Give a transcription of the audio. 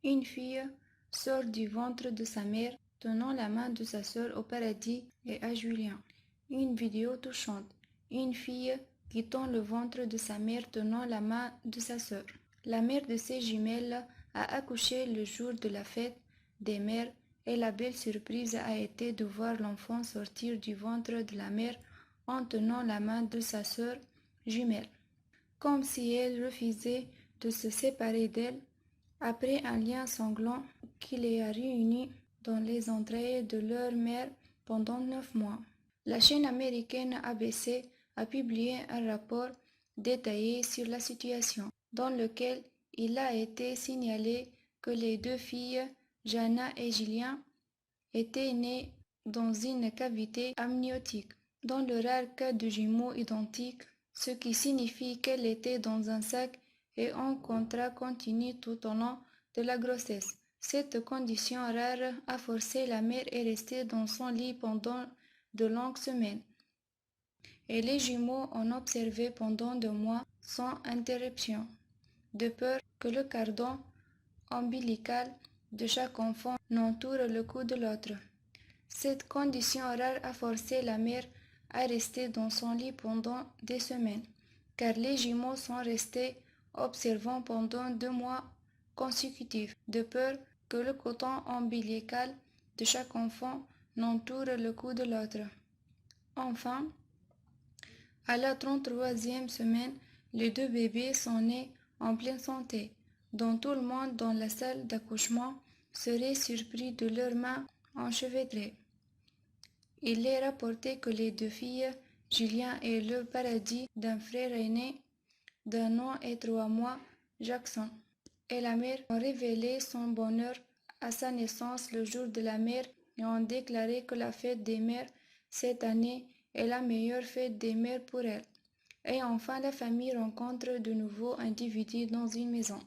Une fille sort du ventre de sa mère, tenant la main de sa sœur au paradis et à Julien. Une vidéo touchante. Une fille quittant le ventre de sa mère tenant la main de sa sœur. La mère de ses jumelles a accouché le jour de la fête des mères et la belle surprise a été de voir l'enfant sortir du ventre de la mère en tenant la main de sa sœur jumelle, comme si elle refusait de se séparer d'elle. Après un lien sanglant qui les a réunis dans les entrailles de leur mère pendant 9 mois. La chaîne américaine ABC a publié un rapport détaillé sur la situation, dans lequel il a été signalé que les deux filles, Jana et Julien, étaient nées dans une cavité amniotique, dans le rare cas de jumeaux identiques, ce qui signifie qu'elles étaient dans un sac et en contrat continu tout au long de la grossesse. Cette condition rare a forcé la mère à rester dans son lit pendant de longues semaines. Et les jumeaux ont observé pendant 2 mois sans interruption, de peur que le cordon ombilical de chaque enfant n'entoure le cou de l'autre. Cette condition rare a forcé la mère à rester dans son lit pendant des semaines, car les jumeaux sont restés observants pendant 2 mois consécutifs, de peur que le cordon ombilical de chaque enfant n'entoure le cou de l'autre. Enfin, à la 33e semaine, les deux bébés sont nés en pleine santé, dont tout le monde dans la salle d'accouchement serait surpris de leurs mains enchevêtrées. Il est rapporté que les deux filles, Julien et le paradis d'un frère aîné d'un an et 3 mois, Jackson, et la mère ont révélé son bonheur à sa naissance le jour de la mère et ont déclaré que la fête des mères cette année est la meilleure fête des mères pour elles. Et enfin, la famille rencontre de nouveaux individus dans une maison.